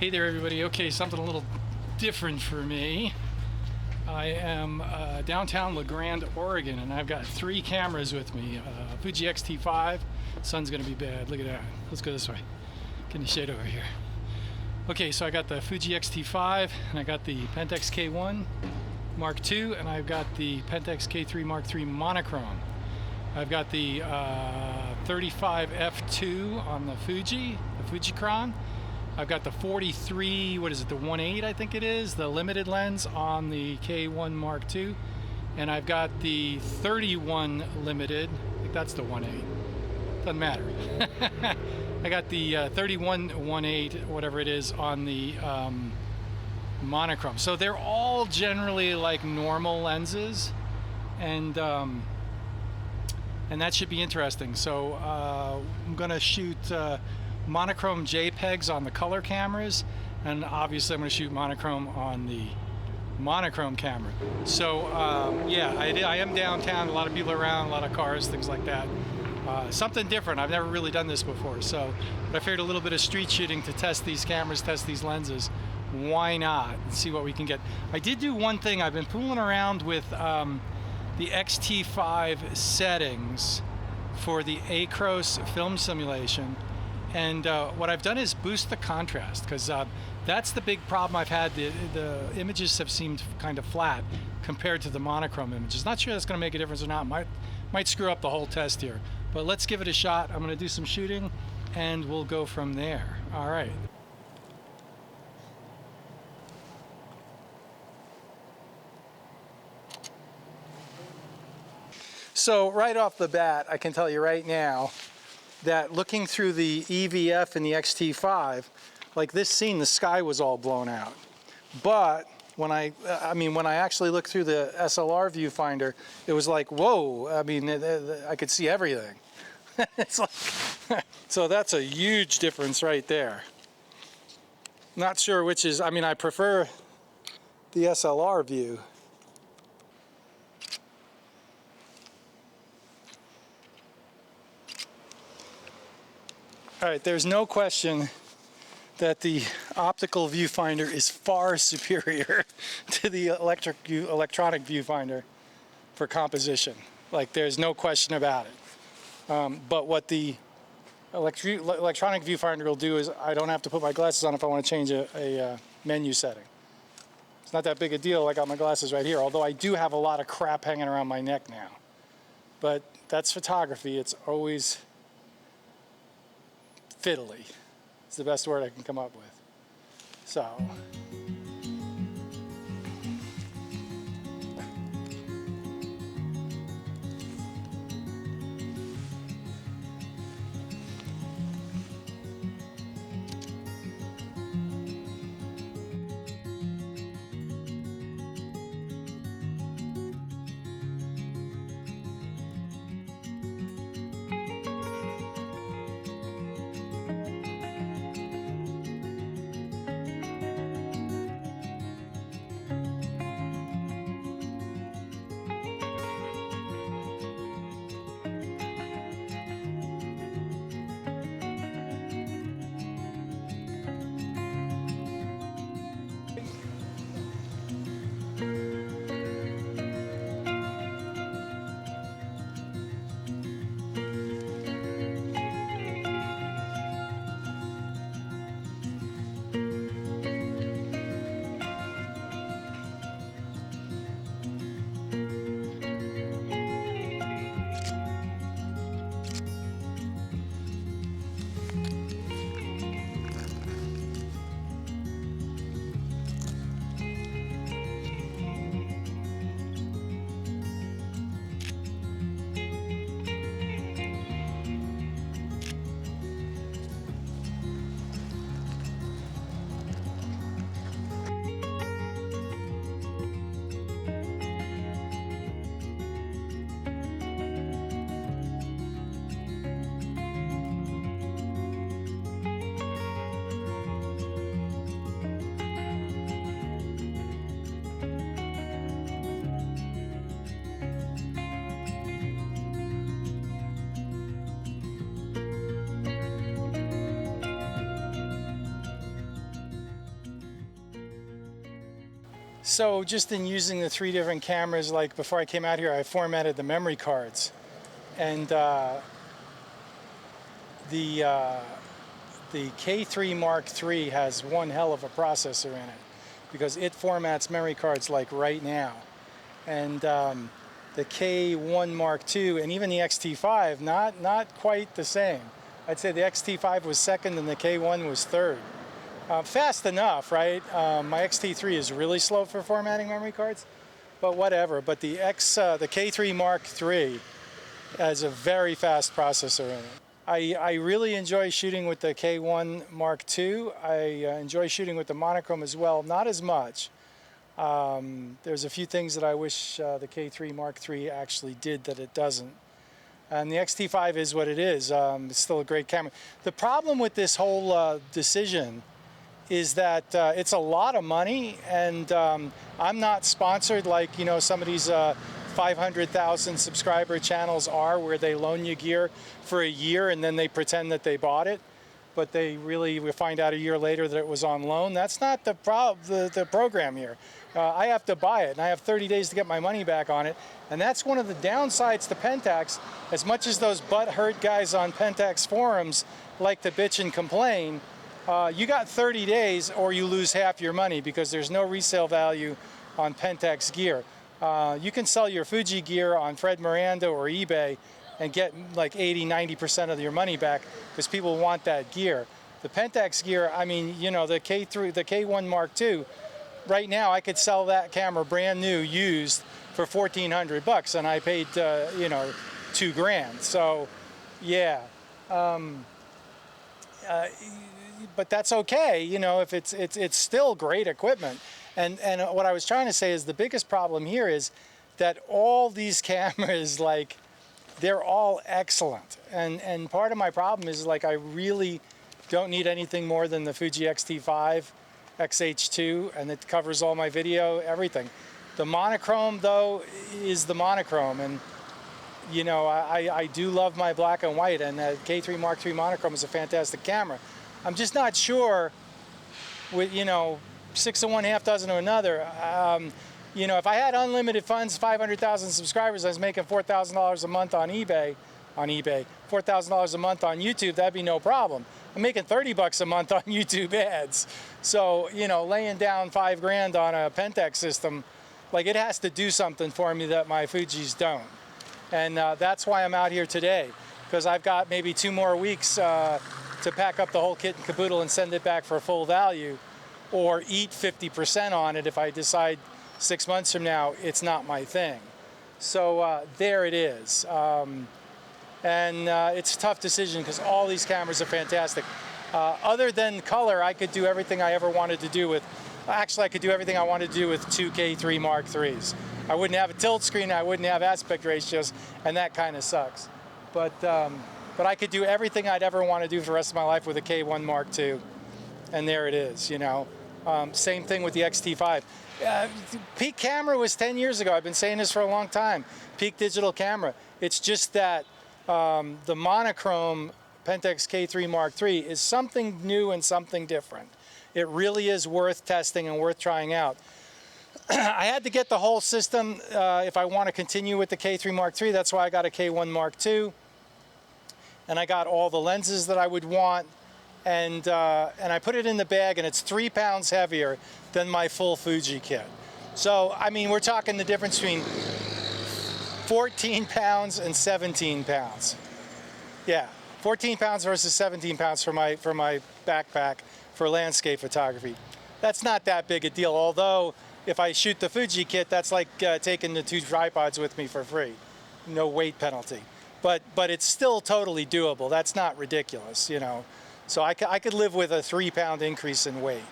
Hey there everybody. Okay, something a little different for me. I am downtown LaGrande, Oregon, and I've got 3 cameras with me. Fuji XT-5. Sun's gonna be bad. Look at that. Let's go this way. Get in the shade over here. Okay, so I got the Fuji XT-5, and I got the Pentax K1 Mark II, and I've got the Pentax K3 Mark III Monochrome. I've got the 35 f2 on the Fuji, the Fujicron. I've got the 43, what is it, the 1.8 I think it is, the limited lens on the K1 Mark II. And I've got the 31 limited, I think that's the 1.8. Doesn't matter. I got the 31 1.8, whatever it is, on the Monochrome. So they're all generally like normal lenses, and that should be interesting. So I'm gonna shoot monochrome JPEGs on the color cameras, and obviously I'm going to shoot monochrome on the monochrome camera. So yeah, I am downtown, a lot of people around, a lot of cars, things like that. Something different. I've never really done this before, so but I figured a little bit of street shooting to test these cameras, test these lenses. Why not? And see what we can get. I did do one thing. I've been fooling around with the XT-5 settings for the Acros film simulation. And what I've done is boost the contrast, because that's the big problem I've had. The images have seemed kind of flat compared to the monochrome images. Not sure that's going to make a difference or not. Might screw up the whole test here. But let's give it a shot. I'm going to do some shooting, and we'll go from there. All right. So right off the bat, I can tell you right now that looking through the EVF and the XT-5, like this scene, the sky was all blown out. But when I actually looked through the SLR viewfinder, it was like, whoa, I mean, I could see everything. It's like, so that's a huge difference right there. Not sure which is, I mean, I prefer the SLR view. All right, there's no question that the optical viewfinder is far superior to the electronic viewfinder for composition. Like, there's no question about it. But what the electronic viewfinder will do is I don't have to put my glasses on if I want to change a menu setting. It's not that big a deal. I got my glasses right here, although I do have a lot of crap hanging around my neck now. But that's photography. It's always fiddly. It's the best word I can come up with. So. So just in using the 3 different cameras, like before I came out here, I formatted the memory cards. And the K3 Mark III has one hell of a processor in it, because it formats memory cards like right now. And the K1 Mark II and even the XT-5, not quite the same. I'd say the XT-5 was second and the K1 was third. Fast enough, right? My XT3 is really slow for formatting memory cards, but whatever. But the K3 Mark III has a very fast processor in it. I really enjoy shooting with the K1 Mark II. I enjoy shooting with the monochrome as well, not as much. There's a few things that I wish the K3 Mark III actually did that it doesn't. And the XT5 is what it is. It's still a great camera. The problem with this whole decision is that it's a lot of money, and I'm not sponsored like, you know, some of these 500,000 subscriber channels are, where they loan you gear for a year and then they pretend that they bought it, but they really will find out a year later that it was on loan. That's not the program here. I have to buy it, and I have 30 days to get my money back on it, and that's one of the downsides to Pentax. As much as those butt-hurt guys on Pentax forums like to bitch and complain, you got 30 days or you lose half your money, because there's no resale value on Pentax gear. You can sell your Fuji gear on Fred Miranda or eBay and get like 80–90% of your money back, because people want that gear. The Pentax gear, I mean, you know, the K1 Mark II, right now I could sell that camera brand new, used, for $1,400 and I paid, you know, $2 grand. So, yeah. But that's okay, you know, if it's still great equipment. And what I was trying to say is the biggest problem here is that all these cameras, like, they're all excellent. And part of my problem is, like, I really don't need anything more than the Fuji XT-5 XH2, and it covers all my video, everything. The monochrome, though, is the monochrome, and you know, I do love my black and white, and the K3 Mark III monochrome is a fantastic camera. I'm just not sure, with, you know, 6 of one, half dozen of another. You know, if I had unlimited funds, 500,000 subscribers, I was making $4,000 a month on eBay, $4,000 a month on YouTube, that'd be no problem. I'm making $30 a month on YouTube ads. So, you know, laying down $5 grand on a Pentax system, like, it has to do something for me that my Fujis don't. And that's why I'm out here today, because I've got maybe 2 more weeks to pack up the whole kit and caboodle and send it back for full value, or eat 50% on it if I decide 6 months from now it's not my thing. So there it is. And it's a tough decision, because all these cameras are fantastic. Other than color, I could do everything I ever wanted to do with, actually I could do everything I wanted to do with 2 K3 Mark IIIs. I wouldn't have a tilt screen, I wouldn't have aspect ratios, and that kind of sucks. But I could do everything I'd ever want to do for the rest of my life with a K1 Mark II. And there it is, you know. Same thing with the XT-5. Peak camera was 10 years ago. I've been saying this for a long time. Peak digital camera. It's just that the monochrome Pentax K3 Mark III is something new and something different. It really is worth testing and worth trying out. I had to get the whole system if I want to continue with the K3 Mark III. That's why I got a K1 Mark II. And I got all the lenses that I would want. And I put it in the bag, and it's 3 pounds heavier than my full Fuji kit. So, I mean, we're talking the difference between 14 pounds and 17 pounds. Yeah, 14 pounds versus 17 pounds for my backpack for landscape photography. That's not that big a deal, although if I shoot the Fuji kit, that's like taking the 2 tripods with me for free. No weight penalty. But it's still totally doable. That's not ridiculous, you know. So I could live with a 3 pound increase in weight.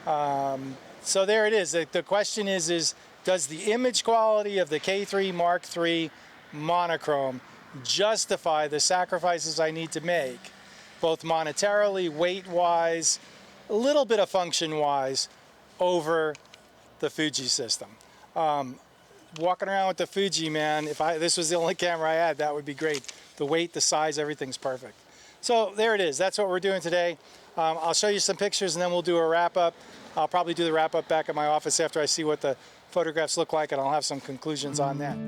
So there it is. The question is does the image quality of the K3 Mark III monochrome justify the sacrifices I need to make, both monetarily, weight-wise, a little bit of function-wise, over the Fuji system? Walking around with the Fuji, man, if this was the only camera I had, that would be great. The weight, the size, everything's perfect. So there it is. That's what we're doing today. I'll show you some pictures and then we'll do a wrap-up. I'll probably do the wrap-up back at my office after I see what the photographs look like, and I'll have some conclusions on that.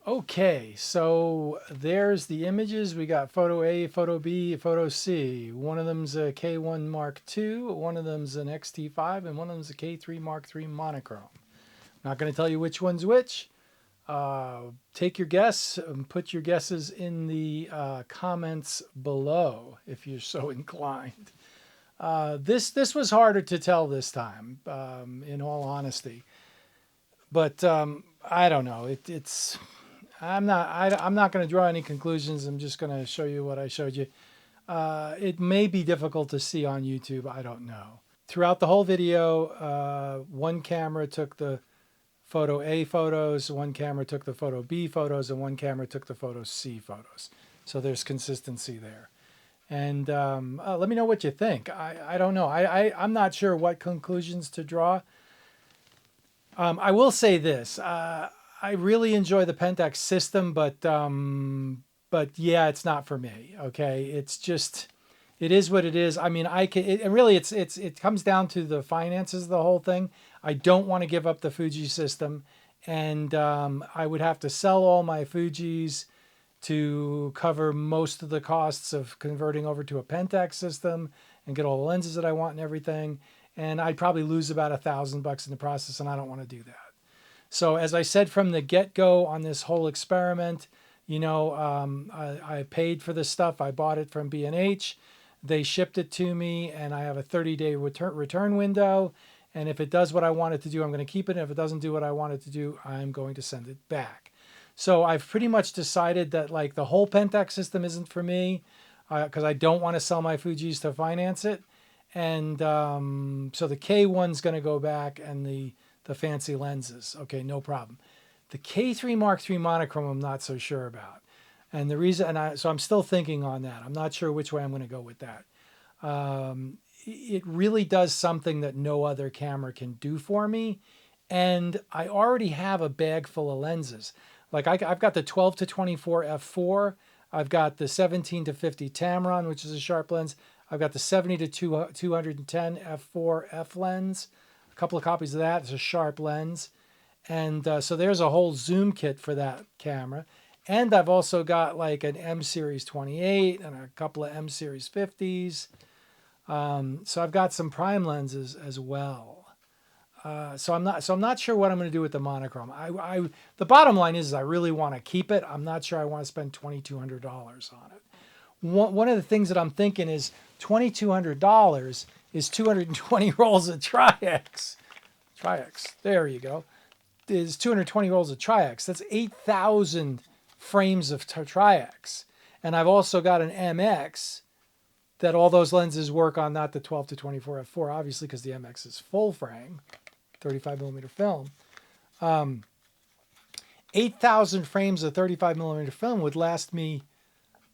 Okay, so there's the images. We got photo A, photo B, photo C. One of them's a K1 Mark II, one of them's an XT-5, and one of them's a K3 Mark III monochrome. I'm not going to tell you which one's which. Take your guess and put your guesses in the comments below if you're so inclined. This was harder to tell this time, in all honesty. But I don't know. I'm not going to draw any conclusions. I'm just going to show you what I showed you. It may be difficult to see on YouTube. I don't know. Throughout the whole video, one camera took the photo A photos, one camera took the photo B photos, and one camera took the photo C photos. So there's consistency there. And let me know what you think. I don't know. I'm not sure what conclusions to draw. I will say this. I really enjoy the Pentax system, but yeah, it's not for me. Okay, it's just, it is what it is. I mean, it comes down to the finances of the whole thing. I don't want to give up the Fuji system, and I would have to sell all my Fujis to cover most of the costs of converting over to a Pentax system and get all the lenses that I want and everything. And I'd probably lose about $1,000 in the process, and I don't want to do that. So as I said from the get-go on this whole experiment, you know, I paid for this stuff. I bought it from B&H. They shipped it to me, and I have a 30-day return window. And if it does what I want it to do, I'm going to keep it. And if it doesn't do what I want it to do, I'm going to send it back. So I've pretty much decided that like the whole Pentax system isn't for me, because I don't want to sell my Fujis to finance it. And so the K1's going to go back, and the fancy lenses. Okay, no problem. The K3 Mark III monochrome, I'm not so sure about. And the reason, so I'm still thinking on that. I'm not sure which way I'm going to go with that. It really does something that no other camera can do for me. And I already have a bag full of lenses. Like I've got the 12 to 24 f4. I've got the 17 to 50 Tamron, which is a sharp lens. I've got the 70 to 210 f4 f lens. A couple of copies of that. It's a sharp lens. And so there's a whole zoom kit for that camera. And I've also got like an M Series 28 and a couple of M Series 50s. So I've got some prime lenses as well. So I'm not sure what I'm going to do with the monochrome. The bottom line is I really want to keep it. I'm not sure I want to spend $2,200 on it. One of the things that I'm thinking is $2,200 is 220 rolls of Tri-X. There you go. Is 220 rolls of Tri-X. That's 8,000 frames of Tri-X. And I've also got an MX that all those lenses work on, not the 12 to 24 f4, obviously, because the MX is full frame, 35 millimeter film. 8,000 frames of 35 millimeter film would last me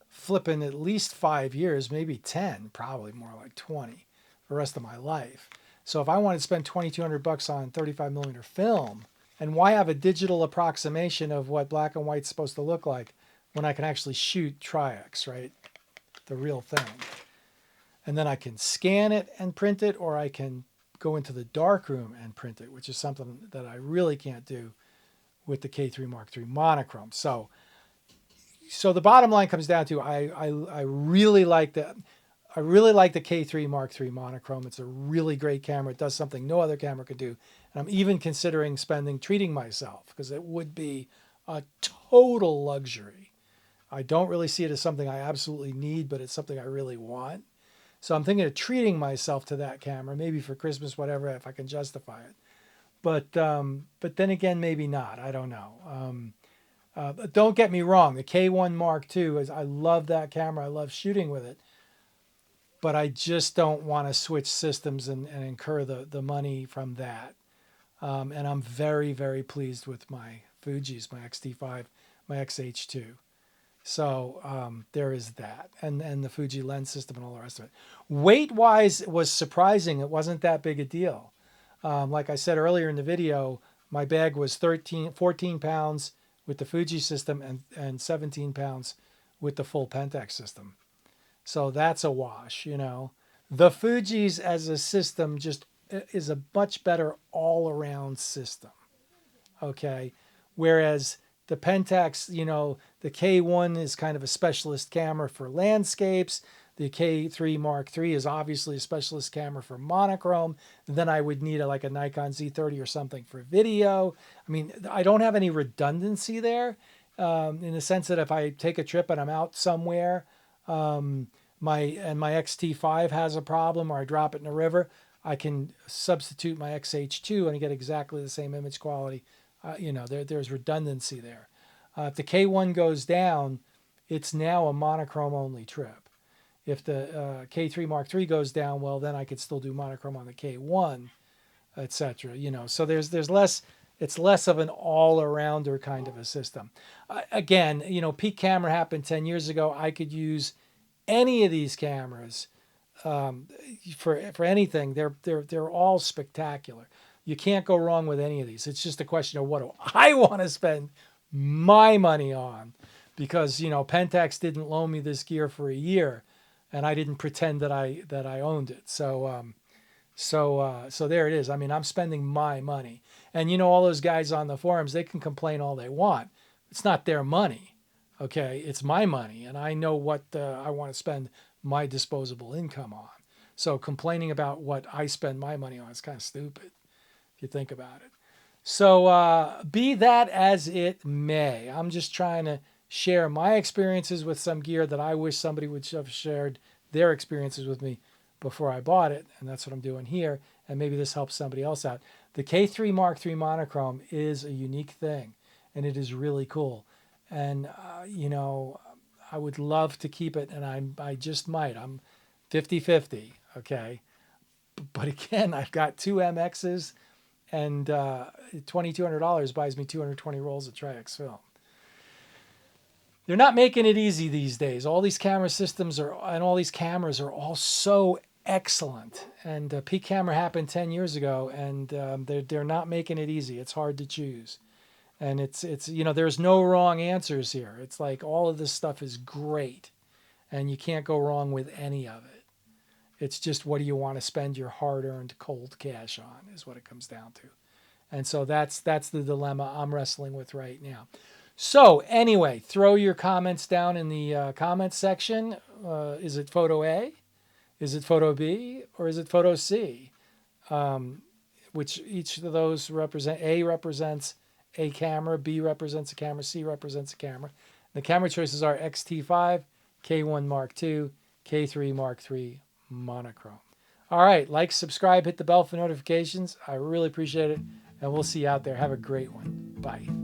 flipping at least 5 years, maybe 10, probably more like 20 the rest of my life. So if I wanted to spend $2,200 on 35 millimeter film, and why have a digital approximation of what black and white's supposed to look like when I can actually shoot Tri-X, right? The real thing. And then I can scan it and print it, or I can go into the darkroom and print it, which is something that I really can't do with the K3 Mark III monochrome. So the bottom line comes down to I really like the K3 Mark III monochrome. It's a really great camera. It does something no other camera could do. And I'm even considering treating myself, because it would be a total luxury. I don't really see it as something I absolutely need, but it's something I really want. So I'm thinking of treating myself to that camera, maybe for Christmas, whatever, if I can justify it. But then again, maybe not. I don't know. Don't get me wrong. The K1 Mark II, I love that camera. I love shooting with it. but I just don't want to switch systems and incur the money from that. And I'm very, very pleased with my Fujis, my XT-5, my XH2. So there is that, and the Fuji lens system and all the rest of it. Weight-wise, it was surprising. It wasn't that big a deal. Like I said earlier in the video, my bag was 14 pounds with the Fuji system and 17 pounds with the full Pentax system. So that's a wash, you know. The Fuji's as a system just is a much better all-around system, okay? Whereas the Pentax, you know, the K1 is kind of a specialist camera for landscapes. The K3 Mark III is obviously a specialist camera for monochrome. Then I would need like a Nikon Z30 or something for video. I mean, I don't have any redundancy there in the sense that if I take a trip and I'm out somewhere, my XT5 has a problem, or I drop it in a river, I can substitute my XH2 and I get exactly the same image quality. You know, there's redundancy there. If the K1 goes down, it's now a monochrome only trip. If the K3 Mark III goes down, well, then I could still do monochrome on the K1, etc. You know, so there's less. It's less of an all-arounder kind of a system. Again, you know, peak camera happened 10 years ago. I could use any of these cameras for anything. They're all spectacular. You can't go wrong with any of these. It's just a question of what do I want to spend my money on, because, you know, Pentax didn't loan me this gear for a year, and I didn't pretend that I owned it. So there it is. I mean, I'm spending my money, and you know, all those guys on the forums, they can complain all they want. It's not their money, okay? It's my money, and I know what I want to spend my disposable income on. So complaining about what I spend my money on is kind of stupid, you think about it. So be that as it may, I'm just trying to share my experiences with some gear that I wish somebody would have shared their experiences with me before I bought it, and that's what I'm doing here, and maybe this helps somebody else out. The K3 Mark III monochrome is a unique thing, and it is really cool. And, you know, I would love to keep it, and I just might. I'm 50-50, okay? But again, I've got two MXs, and $2,200 buys me 220 rolls of Tri-X film. They're not making it easy these days. All these camera systems and all these cameras are all so excellent. And peak camera happened 10 years ago, and they're not making it easy. It's hard to choose. And it's you know, there's no wrong answers here. It's like all of this stuff is great, and you can't go wrong with any of it. It's just, what do you want to spend your hard-earned cold cash on is what it comes down to. And so that's the dilemma I'm wrestling with right now. So anyway, throw your comments down in the comments section. Is it photo A? Is it photo B? Or is it photo C? Which each of those represent. A represents a camera, B represents a camera, C represents a camera. The camera choices are XT5, K1 Mark II, K3 Mark III monochrome. All right, like, subscribe, hit the bell for notifications. I really appreciate it, and we'll see you out there. Have a great one. Bye.